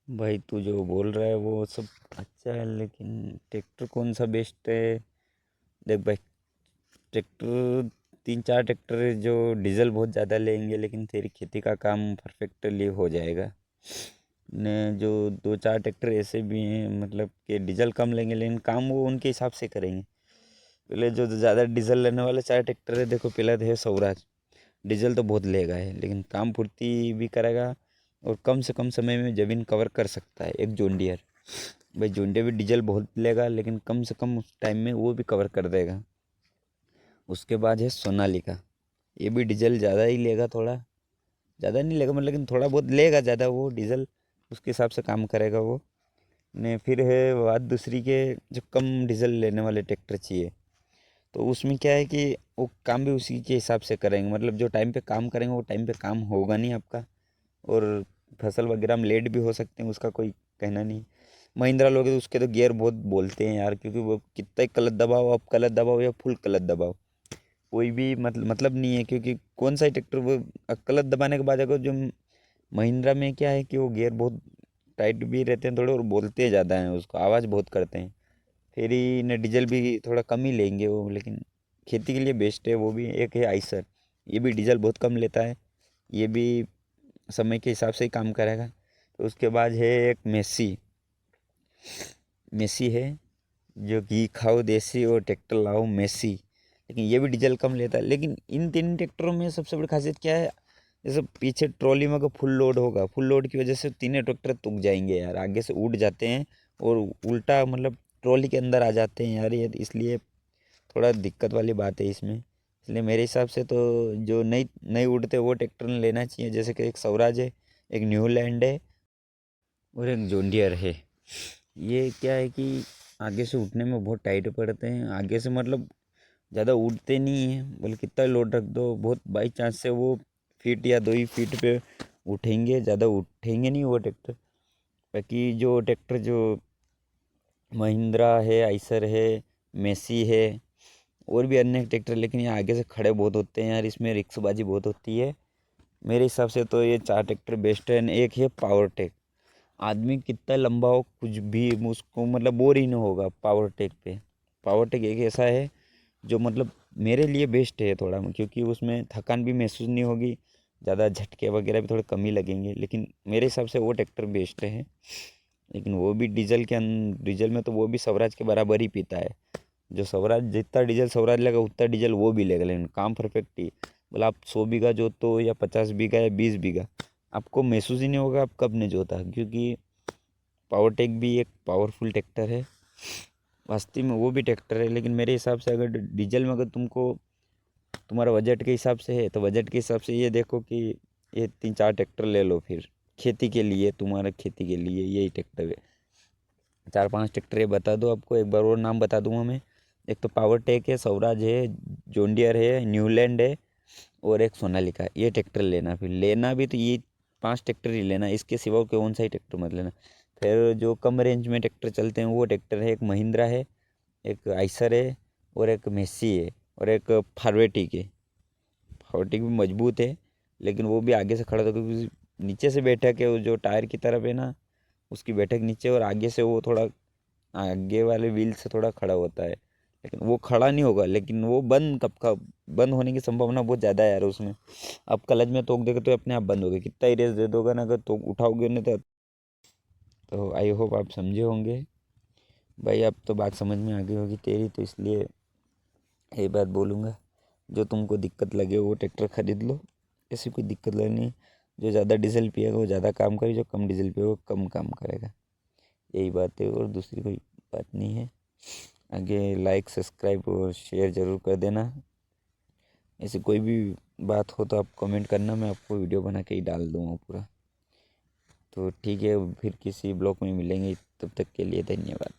भाई तू जो बोल रहा है वो सब अच्छा है, लेकिन ट्रैक्टर कौन सा बेस्ट है? देख भाई, ट्रैक्टर तीन चार ट्रैक्टर है जो डीजल बहुत ज़्यादा लेंगे, लेकिन तेरी खेती का काम परफेक्टली हो जाएगा। ने जो दो चार ट्रैक्टर ऐसे भी हैं, मतलब कि डीजल कम लेंगे लेकिन काम वो उनके हिसाब से करेंगे। पहले जो ज़्यादा डीजल लेने वाले चार ट्रैक्टर है, देखो पहला तो है स्वराज। डीजल तो बहुत लेगा है लेकिन काम पूर्ति भी करेगा और कम से कम समय में ज़मीन कवर कर सकता है। एक जॉन डियर, भाई जॉन डियर भी डीजल बहुत लेगा लेकिन कम से कम उस टाइम में वो भी कवर कर देगा। उसके बाद है सोनालिका, ये भी डीजल ज़्यादा ही लेगा, थोड़ा ज़्यादा नहीं लेगा मतलब, लेकिन थोड़ा बहुत लेगा ज़्यादा, वो डीजल उसके हिसाब से काम करेगा वो। ने फिर है बात दूसरी के, जो कम डीजल लेने वाले ट्रैक्टर चाहिए, तो उसमें क्या है कि वो काम भी उसी के हिसाब से करेंगे, मतलब जो टाइम पे काम करेंगे वो टाइम पे काम होगा नहीं आपका, और फसल वगैरह में लेट भी हो सकते हैं, उसका कोई कहना नहीं। महिंद्रा लोगे तो उसके तो गियर बहुत बोलते हैं यार, क्योंकि वो कितना ही क्लच दबाओ, आप क्लच दबाओ या फुल क्लच दबाओ, कोई भी मतलब नहीं है, क्योंकि कौन सा ही ट्रैक्टर वो क्लच दबाने के बाद अगर जो महिंद्रा में क्या है कि वो गियर बहुत टाइट भी रहते हैं थोड़े, और बोलते ज़्यादा हैं, उसको आवाज़ बहुत करते हैं। फिर ही ने डीजल भी थोड़ा कम ही लेंगे वो, लेकिन खेती के लिए बेस्ट है वो भी। एक है आइसर, ये भी डीजल बहुत कम लेता है, ये भी समय के हिसाब से ही काम करेगा। तो उसके बाद है एक मेसी, मेसी है, जो घी खाओ देसी और ट्रैक्टर लाओ मेसी, लेकिन ये भी डीजल कम लेता है। लेकिन इन तीन ट्रैक्टरों में सबसे बड़ी खासियत क्या है, जैसे पीछे ट्रॉली में अगर फुल लोड होगा, फुल लोड की वजह से तीनों ट्रैक्टर तुक जाएंगे यार, आगे से उड़ जाते हैं और उल्टा मतलब ट्रॉली के अंदर आ जाते हैं यार, ये इसलिए थोड़ा दिक्कत वाली बात है इसमें। इसलिए मेरे हिसाब से तो जो नई नई उड़ते वो ट्रैक्टर लेना चाहिए, जैसे कि एक स्वराज है, एक न्यूलैंड है, और एक जोंडियर है। ये क्या है कि आगे से उठने में बहुत टाइट पड़ते हैं, आगे से मतलब ज़्यादा उठते नहीं हैं, बल्कि कितना लोड रख दो बहुत बाई चांस से वो फीट या 2 ही फीट पे उठेंगे, ज़्यादा उठेंगे नहीं वो ट्रैक्टर। बाकी जो ट्रैक्टर जो महिंद्रा है, आइसर है, मेसी है, और भी अन्य ट्रैक्टर, लेकिन ये आगे से खड़े बहुत होते हैं यार, इसमें रिक्शबाजी बहुत होती है। मेरे हिसाब से तो ये चार ट्रैक्टर बेस्ट है। एक है पावर टेक, आदमी कितना लंबा हो कुछ भी उसको मतलब बोर ही नहीं होगा पावर टेक पे। पावर टेक एक ऐसा है जो मतलब मेरे लिए बेस्ट है थोड़ा, क्योंकि उसमें थकान भी महसूस नहीं होगी, ज़्यादा झटके वगैरह भी थोड़े कम ही लगेंगे, लेकिन मेरे हिसाब से वो ट्रैक्टर बेस्ट है। लेकिन वो भी डीजल में तो वो भी स्वराज के बराबर ही पीता है। जो स्वराज जितना डीजल स्वराज लेगा उतना डीजल वो भी लेगा, लेकिन काम परफेक्ट ही। बोला आप 100 बीघा जोतो या 50 बीघा या 20 बीघा, आपको महसूस ही नहीं होगा आप कब ने जोता, क्योंकि पावर टेक भी एक पावरफुल ट्रैक्टर है। वास्तव में वो भी ट्रैक्टर है, लेकिन मेरे हिसाब से अगर डीजल में अगर तुमको तुम्हारा बजट के हिसाब से है, तो बजट के हिसाब से ये देखो कि ये तीन चार ट्रैक्टर ले लो फिर खेती के लिए, तुम्हारा खेती के लिए यही ट्रैक्टर है। चार पांच ट्रैक्टर ये बता दो आपको, एक बार और नाम बता दूंगा मैं। एक तो पावर टेक है, स्वराज है, जोंडियर है, न्यूलैंड है, और एक सोनालिका है। ये ट्रैक्टर लेना, फिर लेना भी तो ये पांच ट्रैक्टर ही लेना, इसके सिवा कौन सा ही ट्रैक्टर मत लेना। फिर जो कम रेंज में ट्रैक्टर चलते हैं वो ट्रैक्टर है, एक महिंद्रा है, एक आइसर है, और एक मेसी है, और एक फारवेटिक है। फारवेटिक भी मजबूत है, लेकिन वो भी आगे से खड़ा था, क्योंकि नीचे से बैठक है, वो जो टायर की तरफ है ना, उसकी बैठक नीचे, और आगे से वो थोड़ा आगे वाले व्हील से थोड़ा खड़ा होता है, लेकिन वो खड़ा नहीं होगा, लेकिन वो बंद कब का बंद होने की संभावना बहुत ज़्यादा है यार उसमें। अब क्लच में तोक देगा तो अपने आप बंद हो गया, कितना ही रेस दे दोगे ना, अगर तो उठाओगे नहीं तो आई होप आप समझे होंगे। भाई अब तो बात समझ में आ गई होगी तेरी, तो इसलिए यही बात बोलूँगा, जो तुमको दिक्कत लगे वो ट्रैक्टर खरीद लो, ऐसी कोई दिक्कत नहीं। जो ज़्यादा डीजल पिएगा वो ज़्यादा काम करेगा, जो कम डीजल पिएगा वो कम काम करेगा, यही बात है, और दूसरी कोई बात नहीं है। आगे लाइक सब्सक्राइब और शेयर ज़रूर कर देना। ऐसी कोई भी बात हो तो आप कमेंट करना, मैं आपको वीडियो बना के ही डाल दूँगा पूरा। तो ठीक है, फिर किसी ब्लॉग में मिलेंगे, तब तक के लिए धन्यवाद।